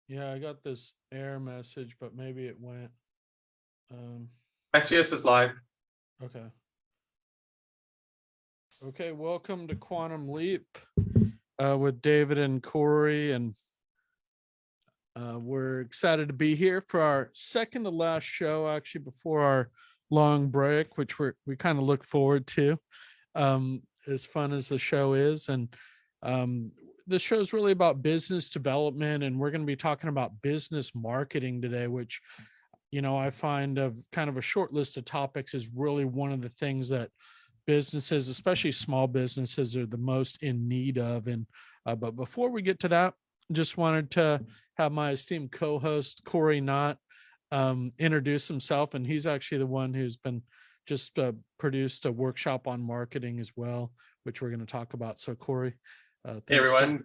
Yeah, I got this error message, but maybe it went. Um, SGS is live. okay. Okay, welcome to Quantum Leap with David and Cory, and we're excited to be here for our second to last show, actually before our long break, which we kind of look forward to. As fun as the show is, and um, the show is really about business development, and we're going to be talking about business marketing today, which I find of kind of a short list of topics is really one of the things that businesses, especially small businesses, are the most in need of. And but before we get to that, just wanted to have my esteemed co-host Cory Knott introduce himself, and he's actually the one who's been just produced a workshop on marketing as well, which we're going to talk about. So Cory, Hey thanks for. everyone,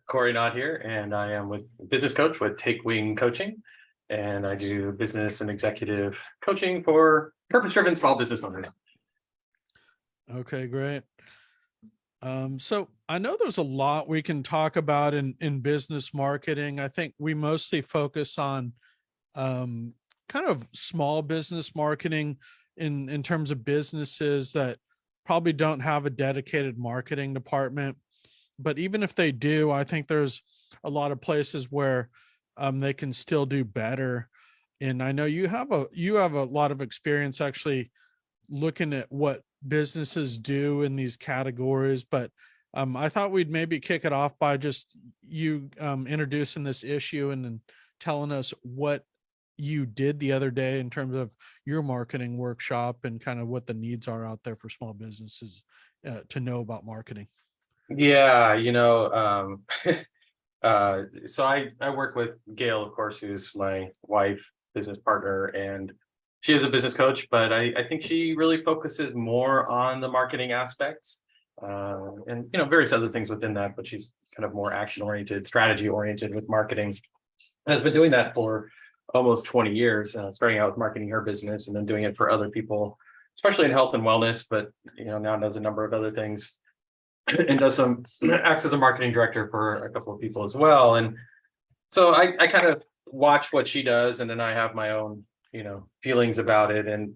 Cory Not here, and I am with business coach with Take Wing Coaching, and I do business and executive coaching for purpose-driven small business owners. Okay, great. So I know there's a lot we can talk about in business marketing. I think we mostly focus on kind of small business marketing in terms of businesses that probably don't have a dedicated marketing department. But even if they do, I think there's a lot of places where they can still do better. And I know you have a lot of experience actually looking at what businesses do in these categories, but I thought we'd maybe kick it off by just you introducing this issue and then telling us what you did the other day in terms of your marketing workshop and kind of what the needs are out there for small businesses to know about marketing. Yeah, so I work with Gail, of course, who's my wife, business partner, and she is a business coach, but I think she really focuses more on the marketing aspects, and various other things within that, but she's kind of more action oriented, strategy oriented with marketing, and has been doing that for almost 20 years, starting out with marketing her business and then doing it for other people, especially in health and wellness, but now does a number of other things and acts as a marketing director for a couple of people as well. And so I kind of watch what she does, and then I have my own, feelings about it. And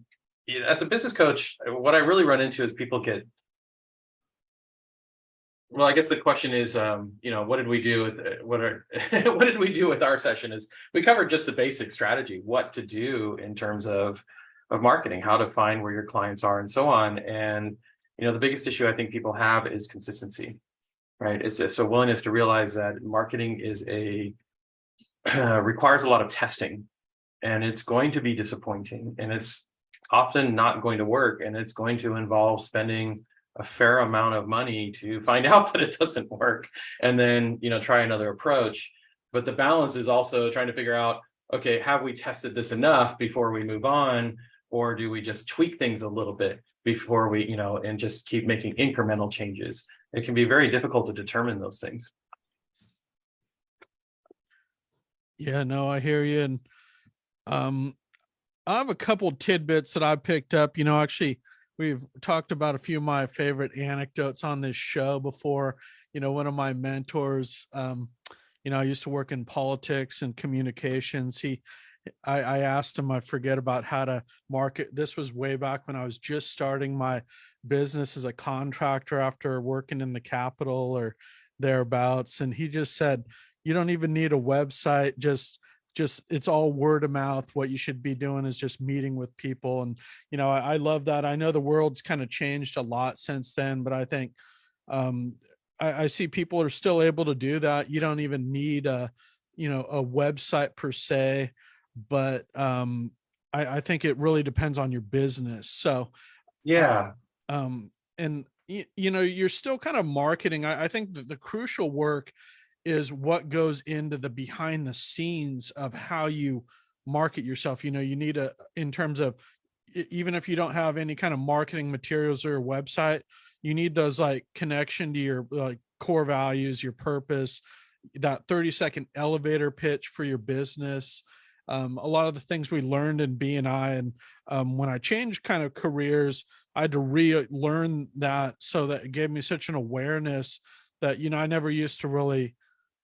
as a business coach, what I really run into is people get, well, I guess the question is, what did we do with what did we do with our session is we covered just the basic strategy, what to do in terms of marketing, how to find where your clients are and so on. And, the biggest issue I think people have is consistency, right? It's just a willingness to realize that marketing is requires a lot of testing, and it's going to be disappointing, and it's often not going to work, and it's going to involve spending a fair amount of money to find out that it doesn't work, and then try another approach. But the balance is also trying to figure out, okay, have we tested this enough before we move on, or do we just tweak things a little bit before we and just keep making incremental changes? It can be very difficult to determine those things. Yeah, no, I hear you. And um, I have a couple tidbits that I picked up. Actually, we've talked about a few of my favorite anecdotes on this show before. One of my mentors, I used to work in politics and communications. I asked him, I forget about how to market. This was way back when I was just starting my business as a contractor after working in the Capitol or thereabouts. And he just said, you don't even need a website. Just it's all word of mouth. What you should be doing is just meeting with people. And I love that. I know the world's kind of changed a lot since then, but I think um I see people are still able to do that. You don't even need a website per se, but I think it really depends on your business. So Yeah. and you're still kind of marketing. I think that the crucial work is what goes into the behind the scenes of how you market yourself. You need in terms of, even if you don't have any kind of marketing materials or a website, you need those like connection to your like core values, your purpose, that 30-second elevator pitch for your business. A lot of the things we learned in B&I, and when I changed kind of careers, I had to relearn that, so that it gave me such an awareness that I never used to really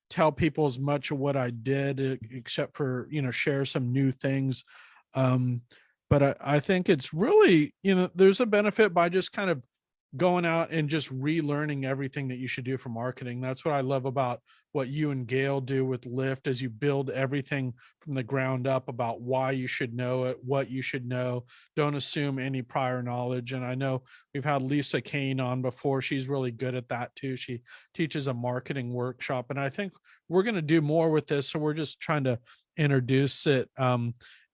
tell people as much of what I did, except for, share some new things. Um, but I think it's really, there's a benefit by just kind of going out and just relearning everything that you should do for marketing. That's what I love about what you and Gail do with Lyft, is you build everything from the ground up about why you should know it, what you should know. Don't assume any prior knowledge. And I know we've had Lisa Kane on before. She's really good at that too. She teaches a marketing workshop, and I think we're going to do more with this. So we're just trying to introduce it.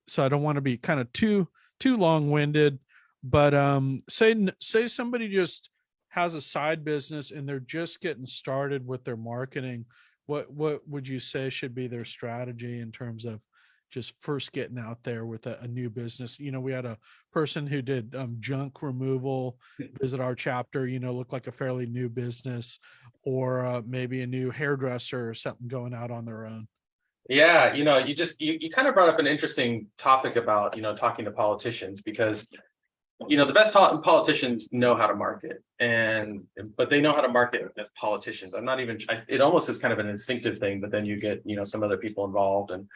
So I don't want to be kind of too long-winded, but say somebody just has a side business and they're just getting started with their marketing. What would you say should be their strategy in terms of just first getting out there with a new business? We had a person who did junk removal visit our chapter, looked like a fairly new business, or maybe a new hairdresser or something going out on their own. Yeah, you kind of brought up an interesting topic about, talking to politicians, because the best politicians know how to market, but they know how to market as politicians. It almost is kind of an instinctive thing, but then you get, some other people involved. And,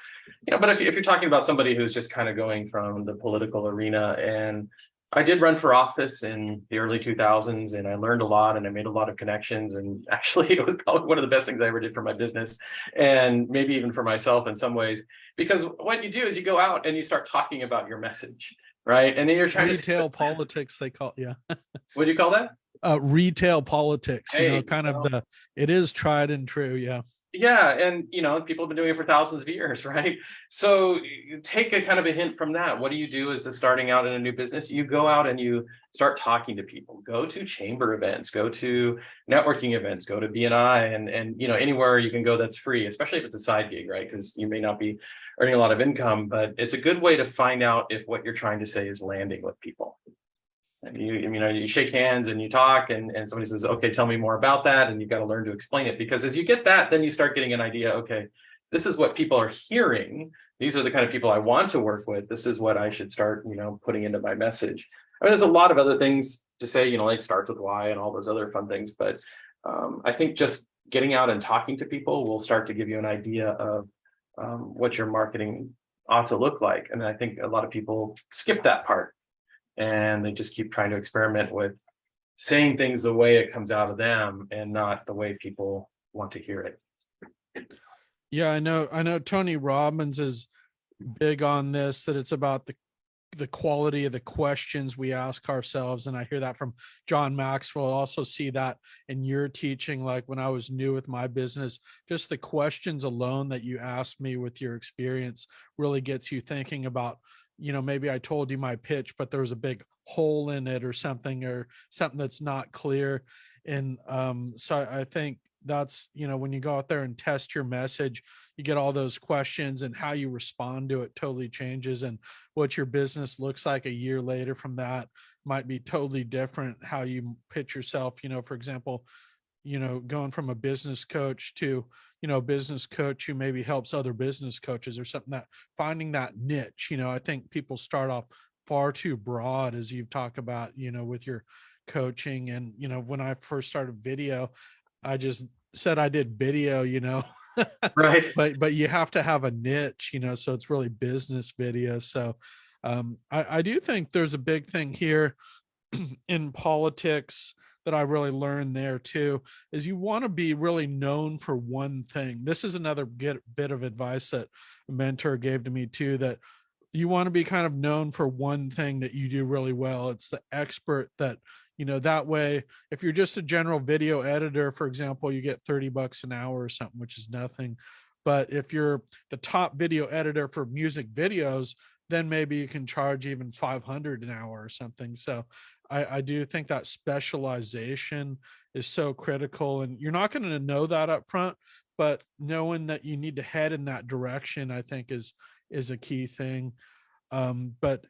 but if you're talking about somebody who's just kind of going from the political arena, and I did run for office in the early 2000s, and I learned a lot, and I made a lot of connections. And actually, it was probably one of the best things I ever did for my business, and maybe even for myself in some ways, because what you do is you go out and you start talking about your message. Right. And then you're trying retail politics, they call. Yeah. What do you call that? Retail politics, Hey, kind of it is tried and true. Yeah. Yeah. And, people have been doing it for thousands of years. Right. So you take a kind of a hint from that. What do you do as a starting out in a new business? You go out and you start talking to people, go to chamber events, go to networking events, go to BNI, and anywhere you can go that's free, especially if it's a side gig, right? Because you may not be earning a lot of income, but it's a good way to find out if what you're trying to say is landing with people. And you shake hands and you talk, and somebody says, okay, tell me more about that. And you've got to learn to explain it, because as you get that, then you start getting an idea. Okay, this is what people are hearing. These are the kind of people I want to work with. This is what I should start, putting into my message. I mean, there's a lot of other things to say, like starts with why and all those other fun things. But I think just getting out and talking to people will start to give you an idea of what your marketing ought to look like. And I think a lot of people skip that part, and they just keep trying to experiment with saying things the way it comes out of them and not the way people want to hear it. Yeah, I know Tony Robbins is big on this, that it's about the quality of the questions we ask ourselves. And I hear that from John Maxwell. I also see that in your teaching. Like when I was new with my business, just the questions alone that you asked me with your experience really gets you thinking about, maybe I told you my pitch, but there was a big hole in it or something that's not clear. And so I think that's, when you go out there and test your message, you get all those questions, and how you respond to it totally changes. And what your business looks like a year later from that might be totally different. How you pitch yourself, for example, going from a business coach to, a business coach who maybe helps other business coaches or something, that finding that niche. I think people start off far too broad, as you've talked about, with your coaching. And, when I first started video, I just said I did video, Right. but you have to have a niche, so it's really business video. So I do think there's a big thing here in politics that I really learned there too, is you want to be really known for one thing. This is another bit of advice that a mentor gave to me too, that you want to be kind of known for one thing that you do really well. It's the expert that, that way, if you're just a general video editor, for example, you get $30 an hour or something, which is nothing. But if you're the top video editor for music videos, then maybe you can charge even $500 an hour or something. So I do think that specialization is so critical, and you're not going to know that up front, but knowing that you need to head in that direction, I think is a key thing. But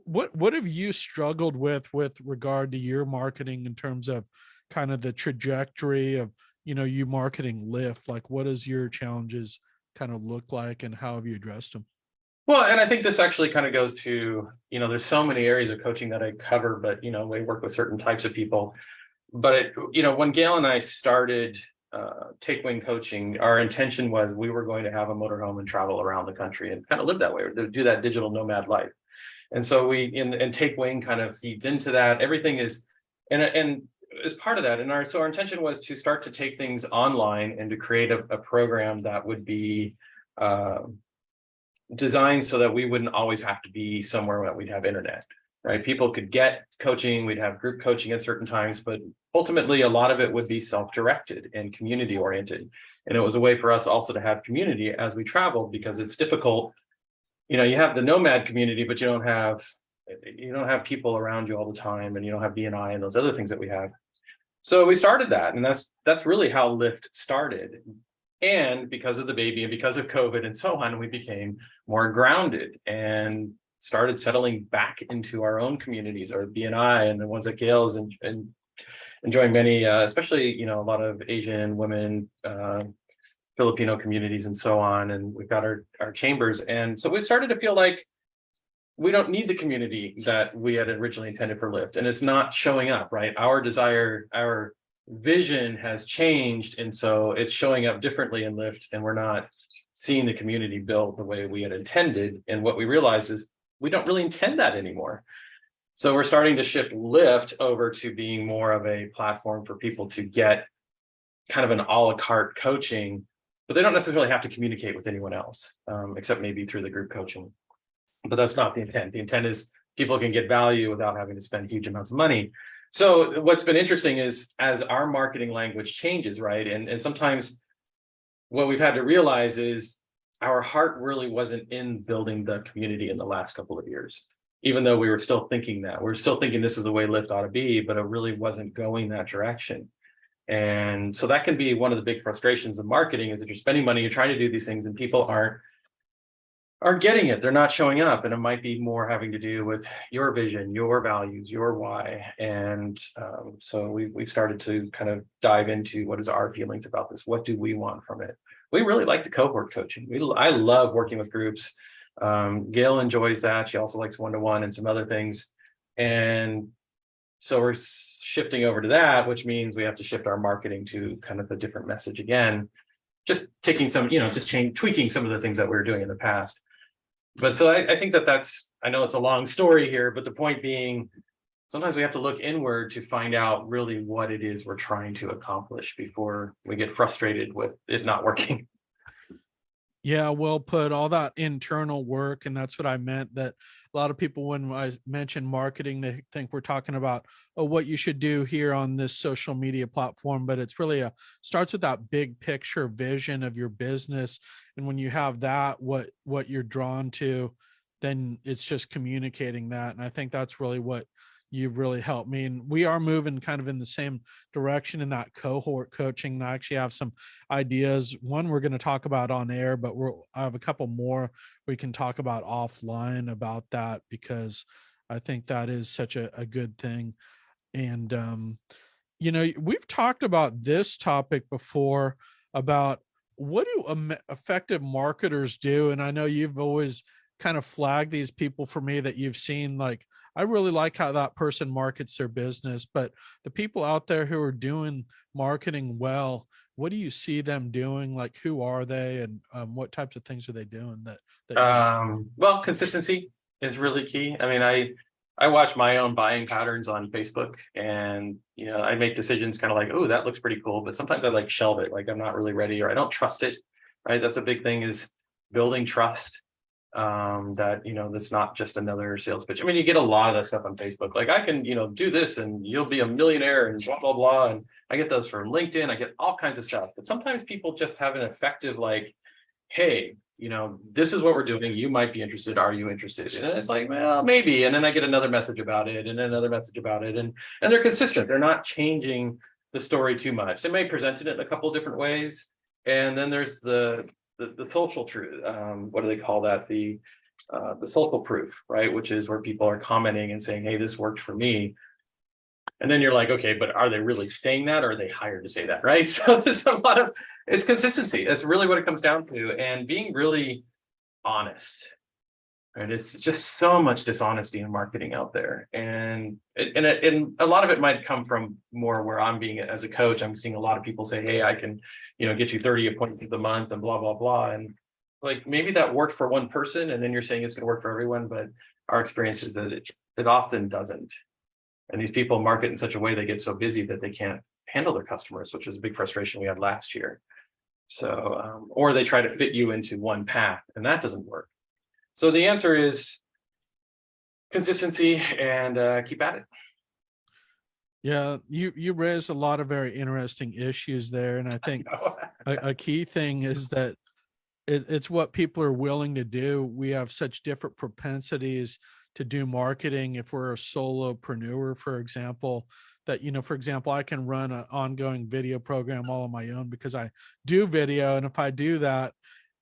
what have you struggled with regard to your marketing in terms of kind of the trajectory of, you marketing Lyft? Like, what does your challenges kind of look like, and how have you addressed them? Well, and I think this actually kind of goes to, there's so many areas of coaching that I cover, but, we work with certain types of people. But, when Gail and I started Take Wing Coaching, our intention was we were going to have a motorhome and travel around the country and kind of live that way, or do that digital nomad life. And so and Take Wing kind of feeds into that. Everything is, and as part of that, so our intention was to start to take things online and to create a program that would be designed so that we wouldn't always have to be somewhere that we'd have internet, right? People could get coaching, we'd have group coaching at certain times, but ultimately a lot of it would be self-directed and community oriented. And it was a way for us also to have community as we traveled, because it's difficult. You have the nomad community, but you don't have people around you all the time, and you don't have BNI and those other things that we have. So we started that, and that's really how Lyft started. And because of the baby and because of COVID and so on, we became more grounded and started settling back into our own communities, our BNI and the ones that Gail's and enjoying many, especially, a lot of Asian women, Filipino communities and so on. And we've got our chambers. And so we started to feel like we don't need the community that we had originally intended for Lyft. And it's not showing up, right? Our desire, our vision has changed. And so it's showing up differently in Lyft, and we're not seeing the community build the way we had intended. And what we realized is we don't really intend that anymore. So we're starting to shift Lyft over to being more of a platform for people to get kind of an a la carte coaching, but they don't necessarily have to communicate with anyone else, except maybe through the group coaching. But that's not the intent. The intent is people can get value without having to spend huge amounts of money. So what's been interesting is as our marketing language changes, right? And sometimes what we've had to realize is our heart really wasn't in building the community in the last couple of years, even though we were still thinking that. We're still thinking this is the way Lyft ought to be, but it really wasn't going that direction. And so that can be one of the big frustrations of marketing, is that you're spending money, you're trying to do these things, and people aren't getting it. They're not showing up. And it might be more having to do with your vision, your values, your why. And so we've started to kind of dive into what is our feelings about this. What do we want from it? We really like the cohort coaching. I love working with groups. Gail enjoys that. She also likes one-to-one and some other things. And so we're shifting over to that, which means we have to shift our marketing to kind of a different message again, just taking some, tweaking some of the things that we were doing in the past. But so I think I know it's a long story here, but the point being, sometimes we have to look inward to find out really what it is we're trying to accomplish before we get frustrated with it not working. Yeah, well put, all that internal work. And that's what I meant, that a lot of people, when I mention marketing, they think we're talking about, what you should do here on this social media platform. But it's really starts with that big picture vision of your business. And when you have that, what you're drawn to, then it's just communicating that. And I think that's really what you've really helped me. And we are moving kind of in the same direction in that cohort coaching. And I actually have some ideas. One we're going to talk about on air, but I have a couple more we can talk about offline about that, because I think that is such a good thing. And, we've talked about this topic before about what do effective marketers do? And I know you've always kind of flagged these people for me that you've seen, like, I really like how that person markets their business, but the people out there who are doing marketing well, what do you see them doing? Like, who are they, and what types of things are they doing Well, consistency is really key. I mean, I watch my own buying patterns on Facebook, and I make decisions kind of like, oh, that looks pretty cool, but sometimes I like shelve it, like I'm not really ready, or I don't trust it. Right? That's a big thing, is building trust. That that's not just another sales pitch. I mean, you get a lot of that stuff on Facebook, like, I can do this and you'll be a millionaire and blah blah blah, and I get those from LinkedIn. I get all kinds of stuff. But sometimes people just have an effective, like, hey, this is what we're doing, you might be interested, are you interested? And it's like, well, maybe. And then I get another message about it, and another message about it, and they're consistent. They're not changing the story too much. They may present it in a couple of different ways. And then there's the social truth. What do they call that? The social proof, right? Which is where people are commenting and saying, hey, this worked for me. And then you're like, okay, but are they really saying that, or are they hired to say that, right? So there's a lot of, it's consistency. That's really what it comes down to, and being really honest. And it's just so much dishonesty in marketing out there. And a lot of it might come from more where I'm being as a coach. I'm seeing a lot of people say, hey, I can, get you 30 appointments a month and blah, blah, blah. And like maybe that worked for one person, and then you're saying it's going to work for everyone. But our experience is that it often doesn't. And these people market in such a way they get so busy that they can't handle their customers, which is a big frustration we had last year. So, or they try to fit you into one path, and that doesn't work. So the answer is consistency and keep at it. Yeah, you raised a lot of very interesting issues there, and I think a key thing is that it's what people are willing to do. We have such different propensities to do marketing. If we're a solopreneur, for example, that, for example, I can run an ongoing video program all on my own because I do video. And if I do that,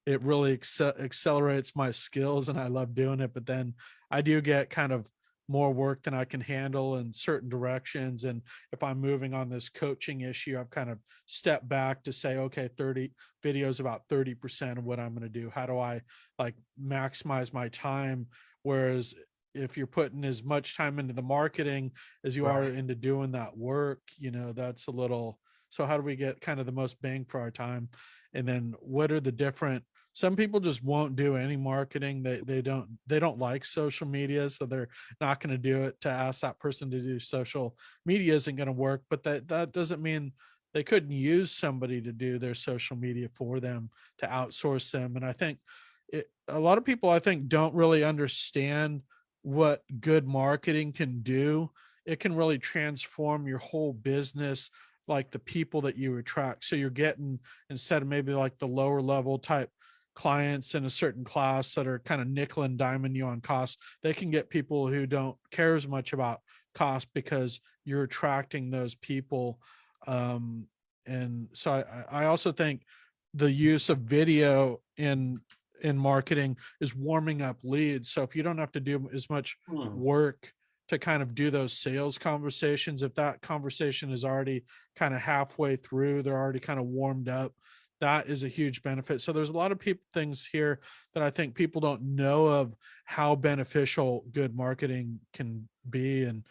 it really accelerates my skills and I love doing it. But then I do get kind of more work than I can handle in certain directions. And if I'm moving on this coaching issue, I've kind of stepped back to say, okay, 30 videos, about 30% of what I'm going to do. How do I like maximize my time? Whereas if you're putting as much time into the marketing as you are into doing that work, that's a little, so how do we get kind of the most bang for our time? And then what are the different, some people just won't do any marketing. They don't like social media, so they're not going to do it. To ask that person to do social media isn't going to work, but that doesn't mean they couldn't use somebody to do their social media for them, to outsource them. And I think a lot of people, I think, don't really understand what good marketing can do. It can really transform your whole business, like the people that you attract. So you're getting, instead of maybe like the lower level type clients in a certain class that are kind of nickel and diming you on cost, they can get people who don't care as much about cost because you're attracting those people. And so I also think the use of video in marketing is warming up leads. So if you don't have to do as much work to kind of do those sales conversations, if that conversation is already kind of halfway through, they're already kind of warmed up, that is a huge benefit. So there's a lot of things here that I think people don't know of, how beneficial good marketing can be. And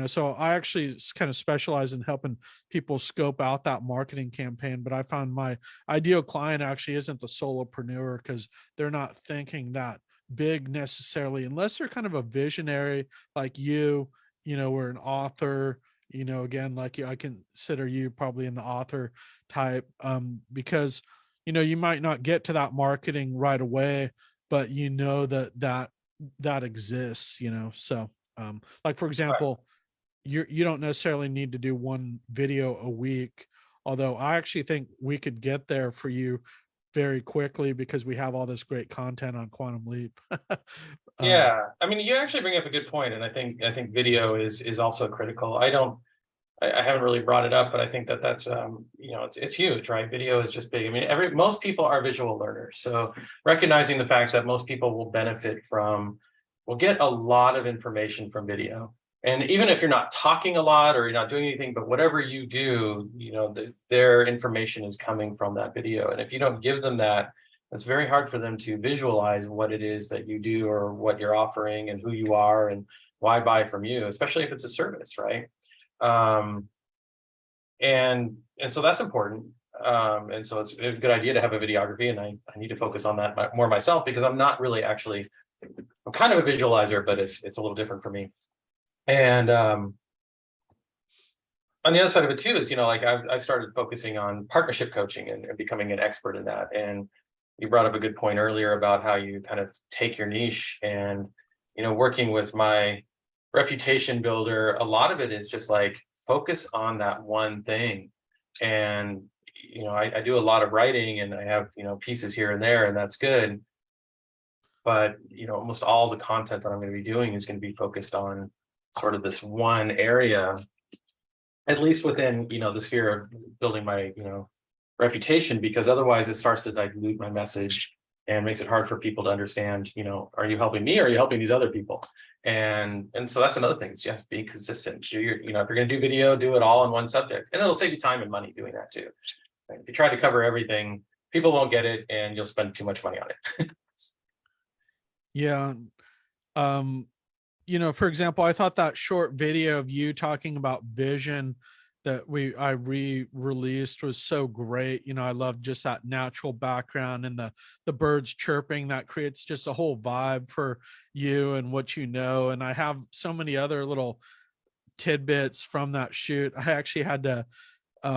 so I actually kind of specialize in helping people scope out that marketing campaign. But I found my ideal client actually isn't the solopreneur, because they're not thinking that big necessarily, unless they're kind of a visionary like you, or an author, again, like I consider you probably in the author type, because, you might not get to that marketing right away, but that exists, so, like, for example, you don't necessarily need to do one video a week, although I actually think we could get there for you very quickly because we have all this great content on Quantum Leap. Yeah, I mean, you actually bring up a good point, and I think video is also critical. I haven't really brought it up, but I think that's it's huge, right? Video is just big. I mean, most people are visual learners, so recognizing the fact that most people will get a lot of information from video. And even if you're not talking a lot or you're not doing anything, but whatever you do, their information is coming from that video. And if you don't give them that, it's very hard for them to visualize what it is that you do or what you're offering and who you are and why buy from you, especially if it's a service, right? And so that's important. And so it's a good idea to have a videography, and I need to focus on that more myself, because I'm not really I'm kind of a visualizer, but it's a little different for me. And on the other side of it too is, like I started focusing on partnership coaching and becoming an expert in that. And you brought up a good point earlier about how you kind of take your niche, and, working with my reputation builder, a lot of it is just like focus on that one thing. And, I do a lot of writing, and I have, pieces here and there, and that's good. But, almost all the content that I'm going to be doing is going to be focused on sort of this one area, at least within, the sphere of building my, reputation, because otherwise it starts to dilute my message and makes it hard for people to understand, are you helping me or are you helping these other people? And so that's another thing, is just be consistent. If you're going to do video, do it all in one subject, and it'll save you time and money doing that too. If you try to cover everything, people won't get it and you'll spend too much money on it. Yeah. Um, for example, I thought that short video of you talking about vision that I re-released was so great. I love just that natural background and the birds chirping that creates just a whole vibe for you and what you know. And I have so many other little tidbits from that shoot. I actually had to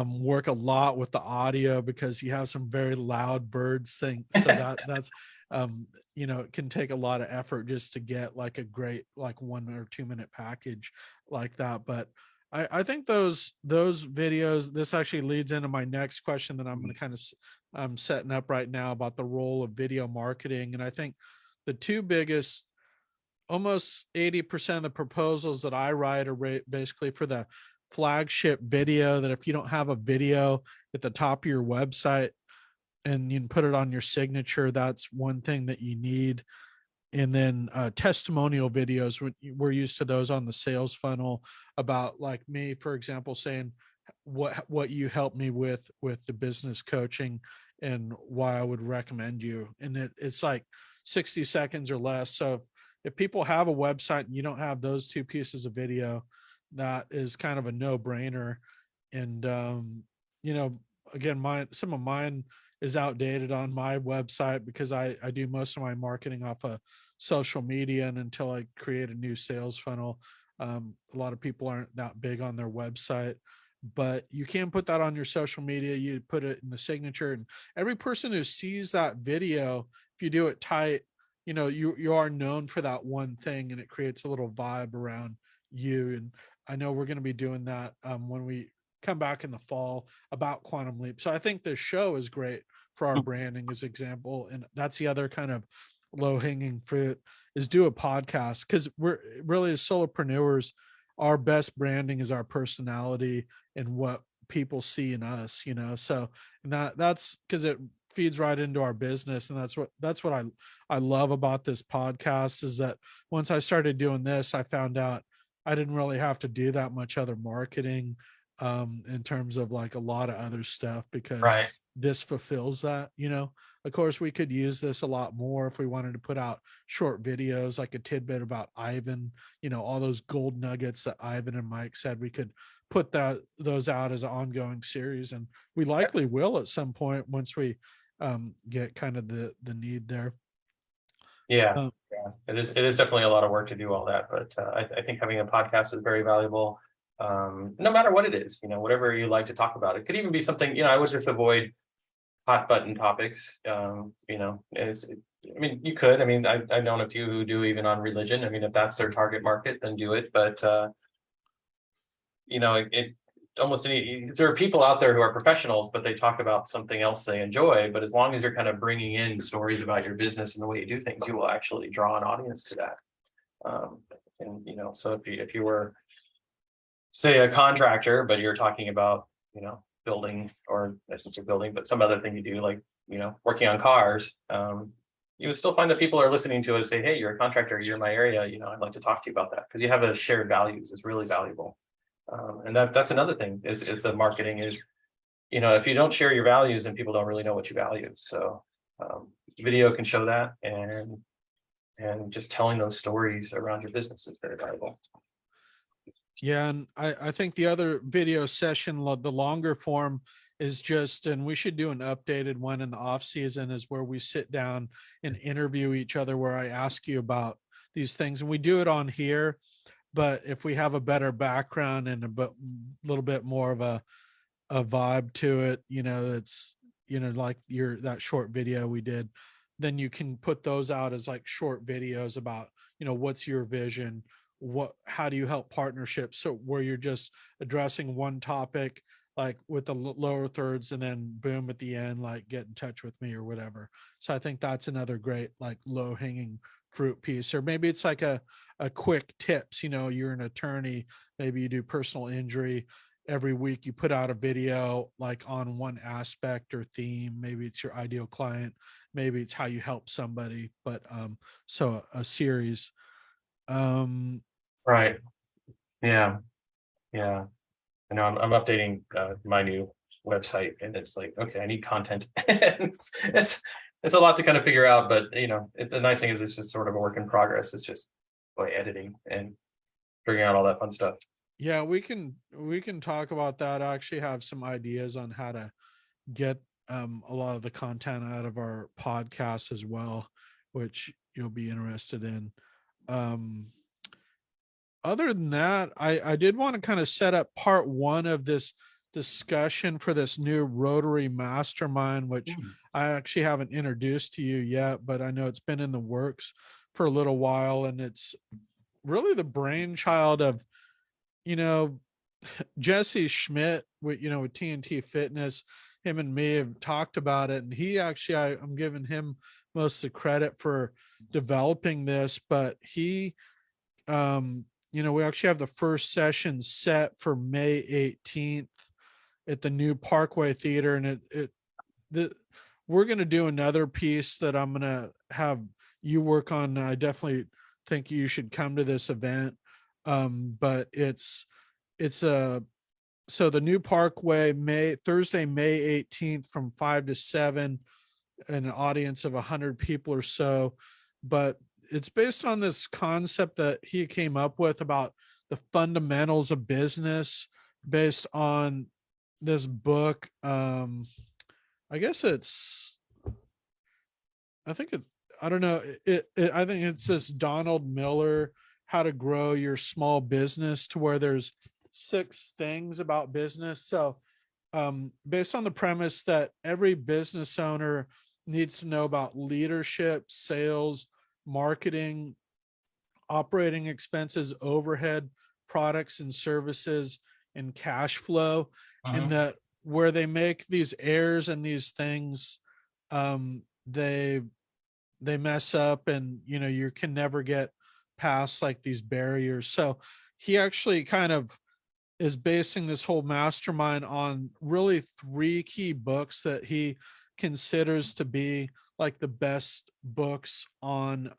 work a lot with the audio because you have some very loud birds thing. So that's it can take a lot of effort just to get like a great like 1 or 2 minute package like that. But I think those videos, this actually leads into my next question that I'm going to kind of I'm setting up right now about the role of video marketing. And I think the two biggest, almost 80% of the proposals that I write are basically for the flagship video, that if you don't have a video at the top of your website and you can put it on your signature, that's one thing that you need. And then testimonial videos, we're used to those on the sales funnel, about like me, for example, saying what you helped me with the business coaching and why I would recommend you. And it's like 60 seconds or less. So if people have a website and you don't have those two pieces of video, that is kind of a no-brainer. And you know again, some of mine is outdated on my website because I do most of my marketing off of social media, and until I create a new sales funnel, a lot of people aren't that big on their website. But you can put that on your social media. You put it in the signature, and every person who sees that video, if you do it tight, you are known for that one thing, and it creates a little vibe around you. And I know we're going to be doing that when we come back in the fall about Quantum Leap. So I think this show is great for our branding as example. And that's the other kind of low hanging fruit, is do a podcast, because we're really, as solopreneurs, our best branding is our personality and what people see in us, so, and that's because it feeds right into our business. And that's what I love about this podcast, is that once I started doing this, I found out I didn't really have to do that much other marketing in terms of like a lot of other stuff, because Right. this fulfills that. Of course, we could use this a lot more if we wanted to put out short videos, like a tidbit about Ivan, all those gold nuggets that Ivan and Mike said. We could put those out as an ongoing series, and we likely will at some point once we get kind of the need there. Yeah. Um, Yeah. It is definitely a lot of work to do all that, but I think having a podcast is very valuable. No matter what it is, whatever you like to talk about. It could even be something, I would just avoid hot button topics. I mean, you could. I mean, I've known a few who do even on religion. I mean, if that's their target market, then do it. But it almost there are people out there who are professionals, but they talk about something else they enjoy. But as long as you're kind of bringing in stories about your business and the way you do things, you will actually draw an audience to that. Um, and so if you were, say, a contractor, but you're talking about building, or I shouldn't say building, but some other thing you do, like working on cars, you would still find that people are listening to it and say, hey, you're a contractor, you're in my area, I'd like to talk to you about that, because you have a shared values is really valuable. And that's another thing is the marketing is, if you don't share your values, then people don't really know what you value. So video can show that, and just telling those stories around your business is very valuable. Yeah, and I think the other video session, the longer form, is just, and we should do an updated one in the off season, is where we sit down and interview each other, where I ask you about these things, and we do it on here. But if we have a better background and a little bit more of a vibe to it, that's like that short video we did, then you can put those out as like short videos about what's your vision, how do you help partnerships, so where you're just addressing one topic, like with the lower thirds, and then boom at the end, like get in touch with me or whatever. So I think that's another great like low hanging fruit piece. Or maybe it's like a quick tips, you're an attorney, maybe you do personal injury. Every week you put out a video like on one aspect or theme. Maybe it's your ideal client, maybe it's how you help somebody, but so a series. Right. Yeah. Yeah. I know I'm updating my new website, and it's like, okay, I need content. it's it's a lot to kind of figure out, but the nice thing is it's just sort of a work in progress. It's just by editing and figuring out all that fun stuff. Yeah, we can talk about that. I actually have some ideas on how to get a lot of the content out of our podcast as well, which you'll be interested in. Um, Other than that, I did want to kind of set up part one of this discussion for this new Rotary Mastermind, which I actually haven't introduced to you yet, but I know it's been in the works for a little while, and it's really the brainchild of, you know, Jesse Schmidt with, with TNT Fitness. Him and me have talked about it, and he actually, I'm giving him most of the credit for developing this, but he, we actually have the first session set for May 18th at the new Parkway Theater, and we're going to do another piece that I'm going to have you work on. I definitely think you should come to this event. But it's so the new Parkway, Thursday, May 18th from 5 to 7, an audience of 100 people or so. But it's based on this concept that he came up with about the fundamentals of business based on this book. I guess I think it, I don't know. I think it's this Donald Miller, How to Grow Your Small Business, to where there's 6 things about business. So, based on the premise that every business owner needs to know about leadership, sales, marketing, operating expenses, overhead, products and services, and cash flow, and that where they make these errors and these things, they mess up, and you can never get past like these barriers. So he actually kind of is basing this whole mastermind on really 3 key books that he considers to be like the best books on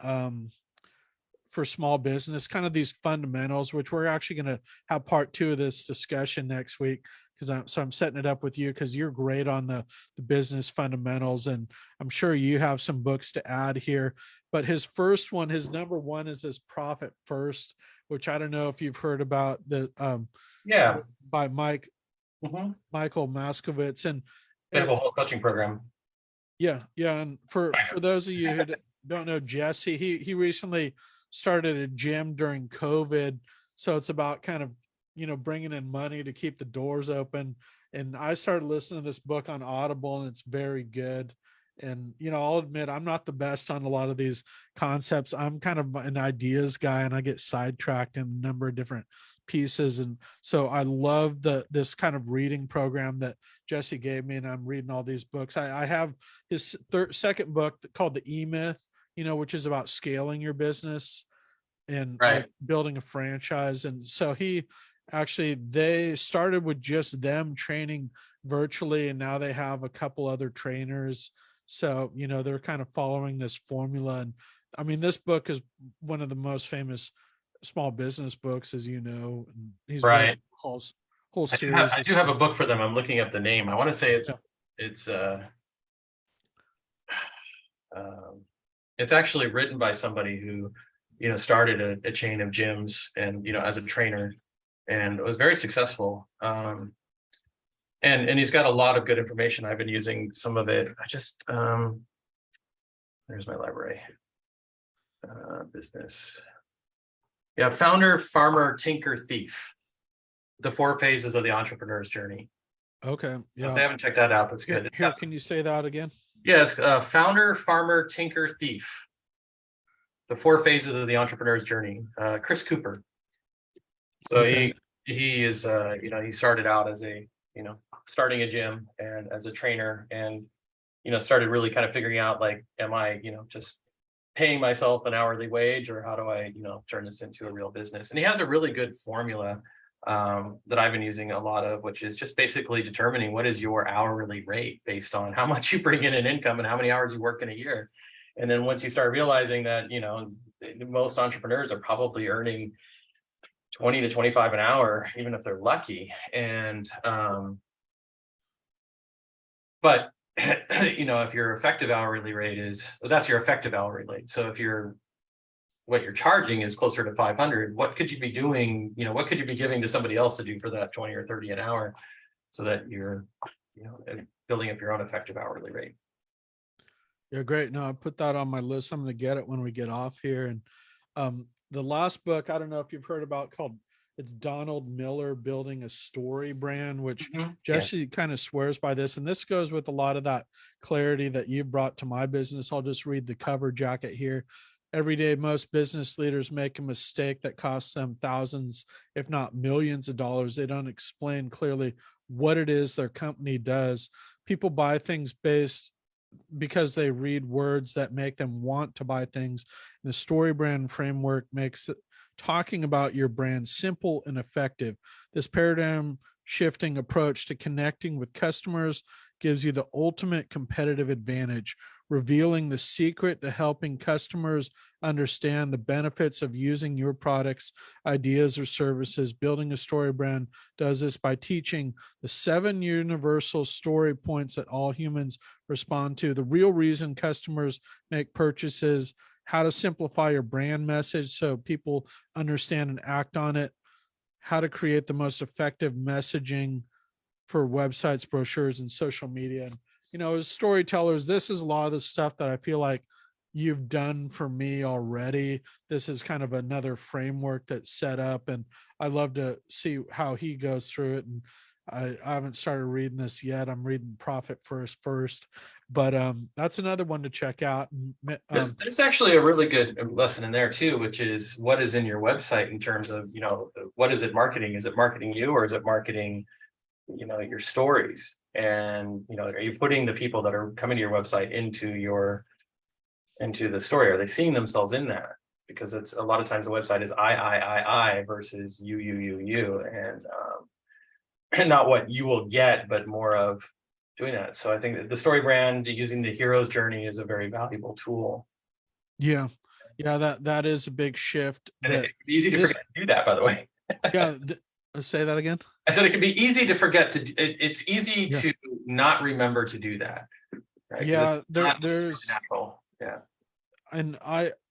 for small business, kind of these fundamentals, which we're actually going to have part 2 of this discussion next week, because I'm setting it up with you because you're great on the business fundamentals, and I'm sure you have some books to add here. But his first one, his number 1, is this Profit First, which I don't know if you've heard about, the by Michael Moskowitz. And They have a whole coaching program. yeah, and for those of you who don't know Jesse, he recently started a gym during COVID, so it's about kind of bringing in money to keep the doors open. And I started listening to this book on Audible, and it's very good. And I'll admit I'm not the best on a lot of these concepts. I'm kind of an ideas guy, and I get sidetracked in a number of different pieces. And so I love this kind of reading program that Jesse gave me, and I'm reading all these books. I have his second book called The E-Myth, which is about scaling your business and like building a franchise. And so they started with just them training virtually, and now they have a couple other trainers. So, they're kind of following this formula. And I mean, this book is one of the most famous small business books, as you know. And he's written whole series. I do have a book for them. I'm looking up the name. I want to say it's actually written by somebody who started a chain of gyms, and as a trainer, and was very successful. And he's got a lot of good information. I've been using some of it. I just there's my library. Business. Yeah, Founder, Farmer, Tinker, Thief. The 4 phases of the entrepreneur's journey. Okay. Yeah. If they haven't checked that out, that's good. Here, can you say that again? Yes, Founder, Farmer, Tinker, Thief. The 4 phases of the entrepreneur's journey. Chris Cooper. So he is he started out as a starting a gym and as a trainer, and started really kind of figuring out, like, am I just paying myself an hourly wage, or how do I turn this into a real business? And he has a really good formula that I've been using a lot of, which is just basically determining what is your hourly rate based on how much you bring in income and how many hours you work in a year. And then once you start realizing that most entrepreneurs are probably earning 20 to 25 an hour, even if they're lucky. And but if your effective hourly rate that's your effective hourly rate. So if what you're charging is closer to 500, what could you be doing? What could you be giving to somebody else to do for that 20 or 30 an hour, so that you're, building up your own effective hourly rate. Yeah, great. No, I put that on my list. I'm going to get it when we get off here. And the last book, I don't know if you've heard about, called, it's Donald Miller, Building a Story Brand, which Yeah. Jesse kind of swears by this. And this goes with a lot of that clarity that you brought to my business. I'll just read the cover jacket here. Every day, most business leaders make a mistake that costs them thousands, if not millions of dollars. They don't explain clearly what it is their company does. People buy things because they read words that make them want to buy things. The story brand framework makes talking about your brand simple and effective. This paradigm shifting approach to connecting with customers gives you the ultimate competitive advantage, revealing the secret to helping customers understand the benefits of using your products, ideas, or services. Building a story brand does this by teaching the 7 universal story points that all humans respond to, the real reason customers make purchases, how to simplify your brand message so people understand and act on it, how to create the most effective messaging for websites, brochures, and social media. And, as storytellers, this is a lot of the stuff that I feel like you've done for me already. This is kind of another framework that's set up, and I love to see how he goes through it. And I haven't started reading this yet. I'm reading Profit First, but that's another one to check out. There's actually a really good lesson in there too, which is what is in your website in terms of, what is it marketing? Is it marketing you, or is it marketing, your stories? And, are you putting the people that are coming to your website into the story? Are they seeing themselves in that? Because it's a lot of times the website is I versus you, and not what you will get, but more of doing that. So I think that the story brand, using the hero's journey, is a very valuable tool. Yeah. That is a big shift. And it's easy to forget to do that, by the way. Yeah. Say that again. I said it can be easy to forget it's easy to not remember to do that. Right? Yeah, there's natural. Yeah. And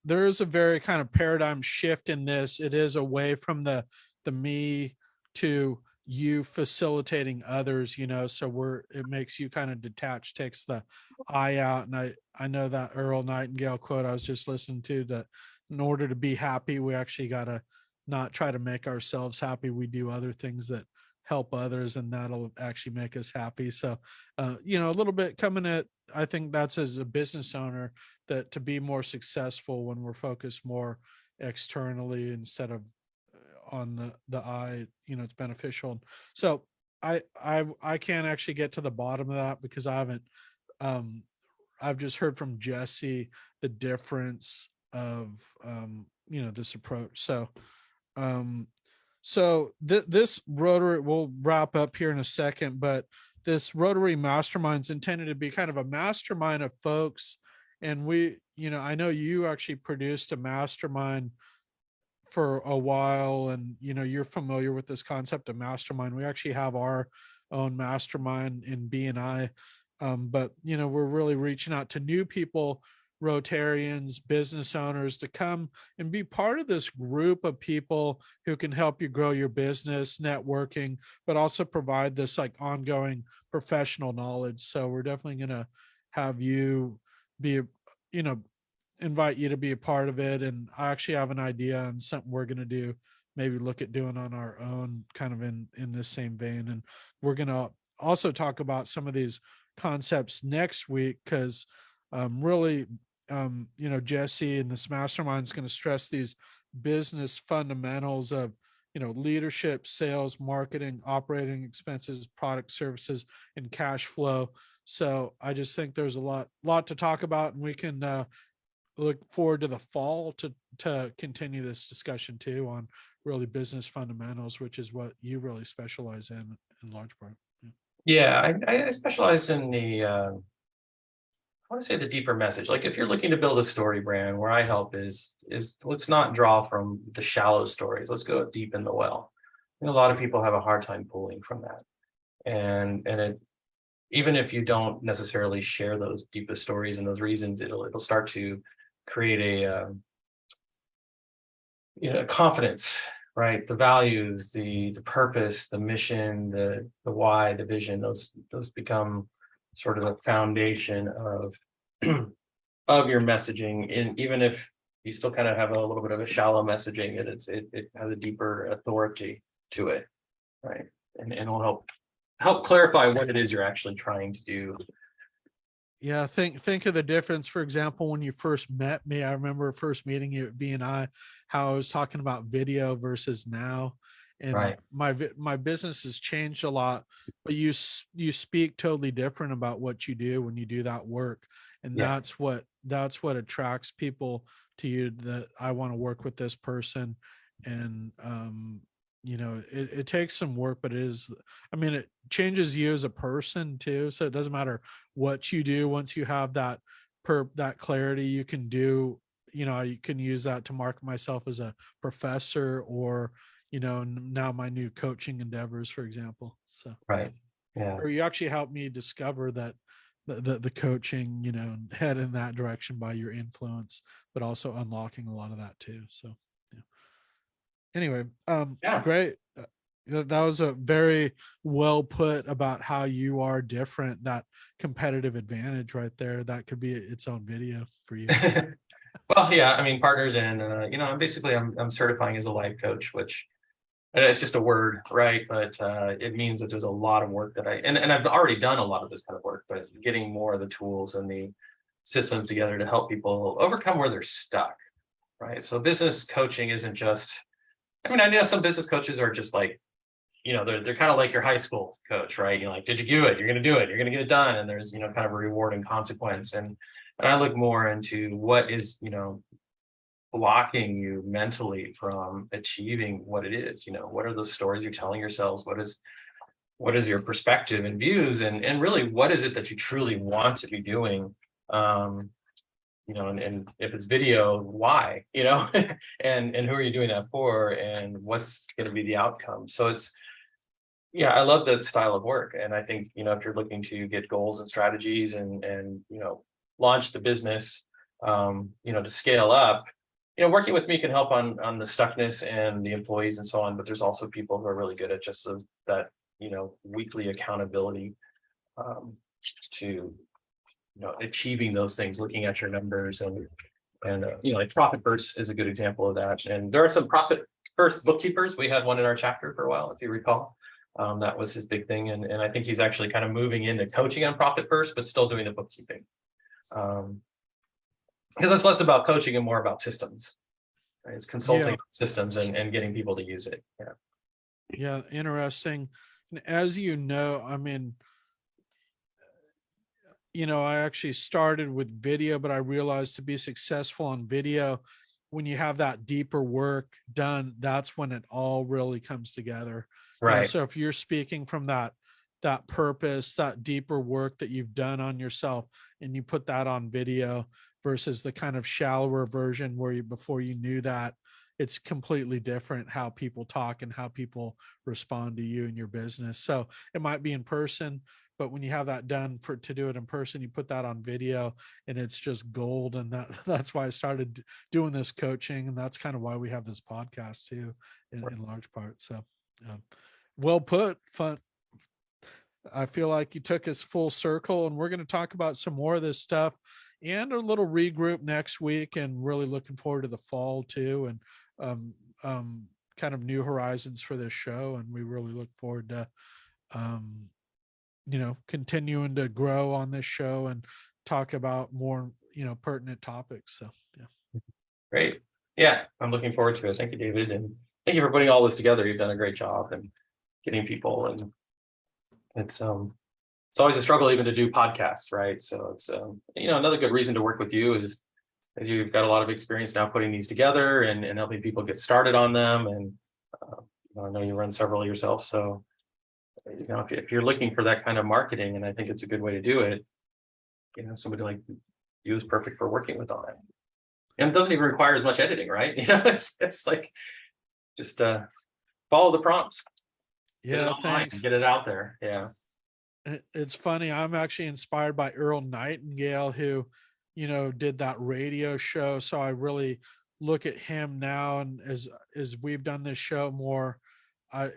there is a very kind of paradigm shift in this. It is away from the me to you facilitating others, so it makes you kind of detached, takes the I out. And I know that Earl Nightingale quote I was just listening to, that in order to be happy, we actually got to not try to make ourselves happy. We do other things that help others, and that'll actually make us happy. So a little bit coming at, I think that's, as a business owner, that to be more successful, when we're focused more externally instead of on the eye, it's beneficial. So I can't actually get to the bottom of that, because I haven't I've just heard from Jesse the difference of this approach. So this Rotary, we'll wrap up here in a second, but this Rotary Mastermind is intended to be kind of a mastermind of folks. And I know you actually produced a mastermind for a while, and you're familiar with this concept of mastermind. We actually have our own mastermind in B&I, but we're really reaching out to new people, Rotarians, business owners, to come and be part of this group of people who can help you grow your business, networking, but also provide this like ongoing professional knowledge. So we're definitely going to have you be, invite you to be a part of it. And I actually have an idea on something we're going to do, maybe look at doing on our own, kind of in this same vein. And we're going to also talk about some of these concepts next week, because really, Jesse and this mastermind is going to stress these business fundamentals of, leadership, sales, marketing, operating expenses, product, services, and cash flow. So I just think there's a lot to talk about, and we can look forward to the fall to continue this discussion too, on really business fundamentals, which is what you really specialize in large part. Yeah, I specialize in I want to say the deeper message. Like, if you're looking to build a story brand, where I help is let's not draw from the shallow stories. Let's go deep in the well. A lot of people have a hard time pulling from that, and it even if you don't necessarily share those deepest stories and those reasons, it'll start to create a confidence, right? The values, the purpose, the mission, the why, the vision, those become sort of the foundation of of your messaging. And even if you still kind of have a little bit of a shallow messaging, it has a deeper authority to it, right? And it'll help clarify what it is you're actually trying to do. Yeah, think of the difference. For example, when you first met me, I remember first meeting you at BNI, how I was talking about video versus now, and Right. my business has changed a lot. But you speak totally different about what you do when you do that work, and Yeah. that's what attracts people to you. That I want to work with this person, and it takes some work, but it is. I mean, it changes you as a person too. So it doesn't matter what you do once you have that clarity. You can do, you can use that to market myself as a professor, or now my new coaching endeavors, for example. So Right. Yeah. or you actually helped me discover that the coaching, head in that direction by your influence, but also unlocking a lot of that too. So yeah. Anyway, Yeah. great. That was a very well put about how you are different. That competitive advantage right there. That could be its own video for you. Well, yeah, I mean, partners, and I'm certifying as a life coach, which it's just a word, right? But it means that there's a lot of work that and I've already done a lot of this kind of work, but getting more of the tools and the systems together to help people overcome where they're stuck, right? So business coaching isn't just, I mean, I know some business coaches are just like, they're kind of like your high school coach, right? You're like, did you do it? You're going to do it. You're going to get it done. And there's, kind of a reward and consequence. And I look more into what is, blocking you mentally from achieving what it is. What are those stories you're telling yourselves? What is your perspective and views, and really what is it that you truly want to be doing? And if it's video, why, and who are you doing that for, and what's going to be the outcome? So yeah, I love that style of work. And I think, if you're looking to get goals and strategies and launch the business, to scale up, working with me can help on the stuckness and the employees and so on. But there's also people who are really good at just that, weekly accountability, to, achieving those things, looking at your numbers, and like Profit First is a good example of that. And there are some Profit First bookkeepers. We had one in our chapter for a while, if you recall. That was his big thing. And I think he's actually kind of moving into coaching on Profit First, but still doing the bookkeeping. Because it's less about coaching and more about systems. Right? It's consulting Yeah. systems and getting people to use it. Yeah. Yeah. Interesting. And as you know, I mean, I actually started with video, but I realized to be successful on video, when you have that deeper work done, that's when it all really comes together. Right. So if you're speaking from that purpose, that deeper work that you've done on yourself, and you put that on video versus the kind of shallower version where before you knew that, it's completely different how people talk and how people respond to you and your business. So it might be in person, but when you have that done to do it in person, you put that on video, and it's just gold. And that's why I started doing this coaching, and that's kind of why we have this podcast too, in large part. So well put. Fun. I feel like you took us full circle, and we're going to talk about some more of this stuff and a little regroup next week, and really looking forward to the fall too, and kind of new horizons for this show. And we really look forward to continuing to grow on this show and talk about more, pertinent topics. So, yeah. Great. Yeah, I'm looking forward to it. Thank you, David. And thank you for putting all this together. You've done a great job and getting people. And it's always a struggle even to do podcasts, right? So it's, another good reason to work with you is you've got a lot of experience now putting these together and helping people get started on them. And I know you run several yourself. So, if you're looking for that kind of marketing, and I think it's a good way to do it, somebody like you is perfect for working with on it. And it doesn't even require as much editing, right? It's like just follow the prompts. Yeah, Get it thanks. get it out there. Yeah. It's funny. I'm actually inspired by Earl Nightingale, who, did that radio show. So I really look at him now, and as we've done this show more, I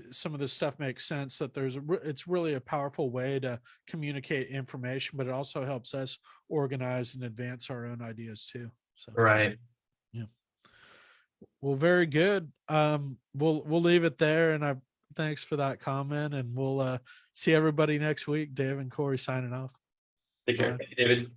some of this stuff makes sense, that it's really a powerful way to communicate information, but it also helps us organize and advance our own ideas too. So Right. yeah. Well, very good. We'll leave it there, and thanks for that comment, and we'll see everybody next week. Dave and Corey signing off. Take care. Bye. David.